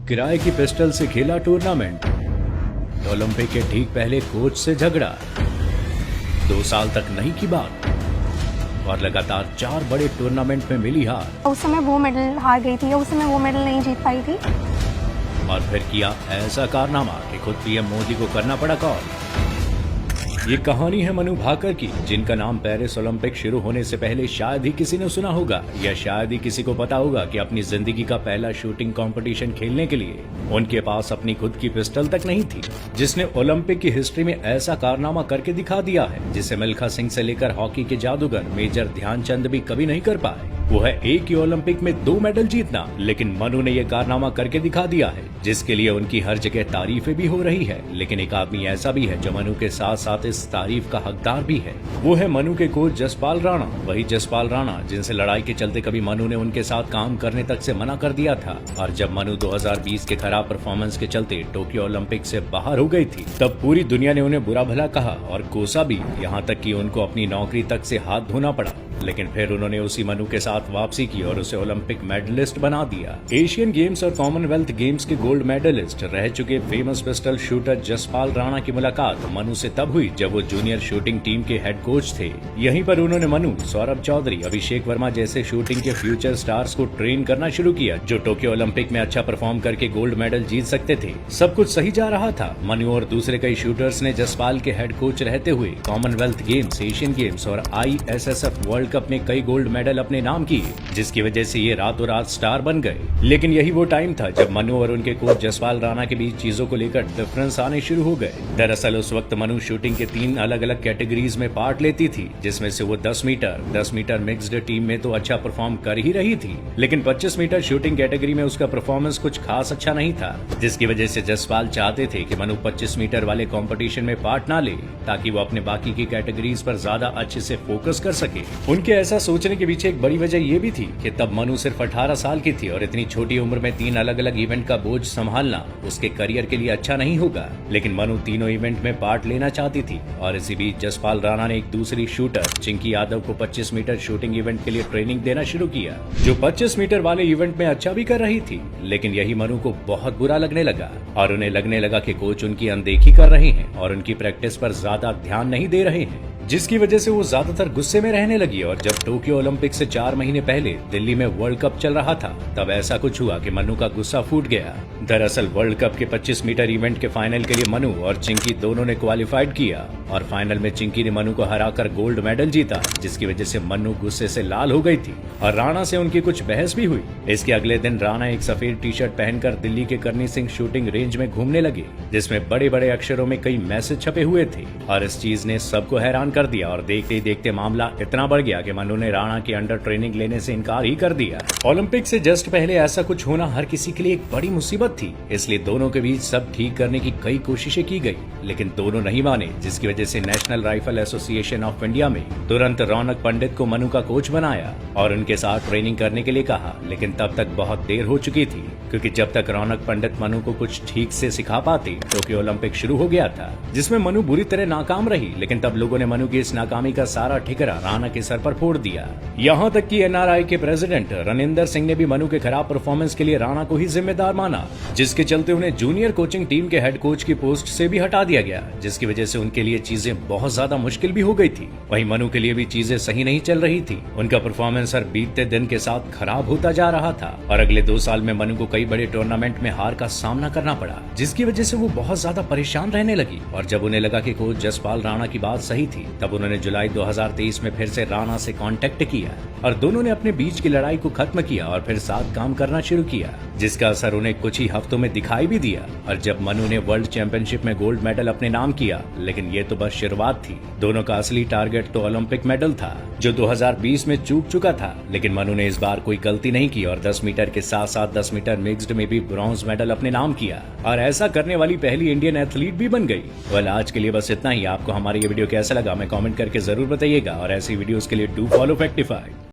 किराए की पिस्टल से खेला टूर्नामेंट। ओलंपिक के ठीक पहले कोच से झगड़ा। 2 साल तक नहीं की बात और लगातार 4 बड़े टूर्नामेंट में मिली हार। उस समय वो मेडल हार गई थी, उस समय वो मेडल नहीं जीत पाई थी। और फिर किया ऐसा कारनामा कि खुद पीएम मोदी को करना पड़ा कॉल। ये कहानी है मनु भाकर की, जिनका नाम पेरिस ओलंपिक शुरू होने से पहले शायद ही किसी ने सुना होगा या शायद ही किसी को पता होगा कि अपनी जिंदगी का पहला शूटिंग कंपटीशन खेलने के लिए उनके पास अपनी खुद की पिस्टल तक नहीं थी, जिसने ओलंपिक की हिस्ट्री में ऐसा कारनामा करके दिखा दिया है जिसे मिल्खा सिंह से लेकर हॉकी के जादूगर मेजर ध्यानचंद भी कभी नहीं कर पाए। वो है एक ही ओलंपिक में 2 मेडल जीतना। लेकिन मनु ने ये कारनामा करके दिखा दिया है, जिसके लिए उनकी हर जगह तारीफें भी हो रही है। लेकिन एक आदमी ऐसा भी है जो मनु के साथ साथ इस तारीफ का हकदार भी है। वो है मनु के कोच जसपाल राणा। वही जसपाल राणा जिनसे लड़ाई के चलते कभी मनु ने उनके साथ काम करने तक से मना कर दिया था। और जब मनु 2020 के खराब परफॉर्मेंस के चलते टोक्यो ओलंपिक से बाहर हो गई थी, तब पूरी दुनिया ने उन्हें बुरा भला कहा और कोसा भी, यहाँ तक कि उनको अपनी नौकरी तक से हाथ धोना पड़ा। लेकिन फिर उन्होंने उसी मनु के साथ वापसी की और उसे ओलंपिक मेडलिस्ट बना दिया। एशियन गेम्स और कॉमनवेल्थ गेम्स के गोल्ड मेडलिस्ट रह चुके famous pistol shooter Jaspal Rana की मुलाकात मनु से तब हुई जब वो जूनियर शूटिंग टीम के हेड कोच थे। यहीं पर उन्होंने मनु, सौरभ चौधरी, अभिषेक वर्मा जैसे शूटिंग के फ्यूचर स्टार्स को ट्रेन करना शुरू किया, जो टोक्यो ओलंपिक में अच्छा परफॉर्म करके गोल्ड मेडल जीत सकते थे। सब कुछ सही जा रहा था। मनु और दूसरे कई शूटर्स ने जसपाल के हेड कोच रहते हुए कॉमनवेल्थ गेम्स, एशियन गेम्स और ISSF वर्ल्ड कप में कई गोल्ड मेडल अपने नाम किए, जिसकी वजह से ये रातों रात स्टार बन गए। लेकिन यही वो टाइम था जब मनु और उनके कोच जसपाल राणा के बीच चीजों को लेकर डिफरेंस आने शुरू हो गए। दरअसल उस वक्त मनु शूटिंग के 3 अलग अलग कैटेगरीज में पार्ट लेती थी, जिसमें से वो 10 मीटर मिक्स्ड टीम में तो अच्छा परफॉर्म कर ही रही थी, लेकिन 25 मीटर शूटिंग कैटेगरी में उसका परफॉर्मेंस कुछ खास अच्छा नहीं था, जिसकी वजह से जसपाल चाहते थे कि मनु 25 मीटर वाले कंपटीशन में पार्ट ना ले, ताकि वो अपने बाकी की कैटेगरीज पर ज्यादा अच्छे से फोकस कर सके। उनके ऐसा सोचने के पीछे एक बड़ी वजह ये भी थी कि तब मनु सिर्फ 18 साल की थी और इतनी छोटी उम्र में 3 अलग अलग इवेंट का बोझ संभालना उसके करियर के लिए अच्छा नहीं होगा। लेकिन मनु तीनों इवेंट में पार्ट लेना चाहती थी और इसी बीच जसपाल राणा ने एक दूसरी शूटर चिंकी यादव को 25 मीटर शूटिंग इवेंट के लिए ट्रेनिंग देना शुरू किया, जो 25 मीटर वाले इवेंट में अच्छा भी कर रही थी। लेकिन यही मनु को बहुत बुरा लगने लगा और उन्हें लगने लगा कि कोच उनकी अनदेखी कर रहे हैं और उनकी प्रैक्टिस पर ज्यादा ध्यान नहीं दे रहे हैं, जिसकी वजह से वो ज्यादातर गुस्से में रहने लगी। और जब टोक्यो ओलंपिक से 4 महीने पहले दिल्ली में वर्ल्ड कप चल रहा था, तब ऐसा कुछ हुआ कि मनु का गुस्सा फूट गया। दरअसल वर्ल्ड कप के 25 मीटर इवेंट के फाइनल के लिए मनु और चिंकी दोनों ने क्वालिफाइड किया और फाइनल में चिंकी ने मनु को हराकर गोल्ड मेडल जीता, जिसकी वजह से मनु गुस्से से लाल हो गई थी और राणा से उनकी कुछ बहस भी हुई। इसके अगले दिन राणा एक सफेद टी-शर्ट पहनकर दिल्ली के करनी सिंह शूटिंग रेंज में घूमने लगे, जिसमें बड़े बड़े अक्षरों में कई मैसेज छपे हुए थे और इस चीज ने सबको हैरान कर दिया और देखते ही देखते मामला इतना बढ़ गया कि मनु ने राणा के अंडर ट्रेनिंग लेने से इनकार ही कर दिया। ओलंपिक से जस्ट पहले ऐसा कुछ होना हर किसी के लिए एक बड़ी मुसीबत थी, इसलिए दोनों के बीच सब ठीक करने की कई कोशिशें की गई, लेकिन दोनों नहीं माने, जिसकी वजह से national rifle association of India में तुरंत रौनक पंडित को मनु का कोच बनाया और उनके साथ ट्रेनिंग करने के लिए कहा। लेकिन तब तक बहुत देर हो चुकी थी, क्योंकि जब तक रौनक पंडित मनु को कुछ ठीक से सिखा पाते, टोक्यो ओलंपिक शुरू हो गया था, जिसमें मनु बुरी तरह नाकाम रही। लेकिन तब लोगों ने मनु की इस नाकामी का सारा ठिकरा राणा के सर पर फोड़ दिया। यहाँ तक कि NRI के प्रेसिडेंट रनिंदर सिंह ने भी मनु के खराब परफॉर्मेंस के लिए राणा को ही जिम्मेदार माना, जिसके चलते उन्हें जूनियर कोचिंग टीम के हेड कोच की पोस्ट से भी हटा दिया गया, जिसकी वजह से उनके लिए चीजें बहुत ज्यादा मुश्किल भी हो गई थी। वहीं मनु के लिए भी चीजें सही नहीं चल रही थी। उनका परफॉर्मेंस हर बीतते दिन के साथ खराब होता जा रहा था और अगले 2 साल में मनु को कई बड़े टूर्नामेंट में हार का सामना करना पड़ा, जिसकी वजह से वो बहुत ज्यादा परेशान रहने लगी। और जब उन्हें लगा कि कोच जसपाल राणा की बात सही थी, तब उन्होंने जुलाई 2023 में फिर से राणा से कांटेक्ट किया और दोनों ने अपने बीच की लड़ाई को खत्म किया और फिर साथ काम करना शुरू किया, जिसका असर उन्हें कुछ ही हफ्तों में दिखाई भी दिया। और जब मनु ने वर्ल्ड चैंपियनशिप में गोल्ड मेडल अपने नाम किया, लेकिन ये तो बस शुरुआत थी। दोनों का असली टारगेट तो ओलंपिक मेडल था, जो 2020 में चूक चुका था। लेकिन मनु ने इस बार कोई गलती नहीं की और 10 मीटर के साथ साथ 10 मीटर मिक्स्ड में भी ब्रॉन्ज मेडल अपने नाम किया और ऐसा करने वाली पहली इंडियन एथलीट भी बन गई। वेल, आज के लिए बस इतना ही। आपको हमारी ये वीडियो कैसा लगा, हमें कमेंट करके जरूर बताइएगा और ऐसी वीडियोस के लिए डू फॉलो फैक्टिफाई।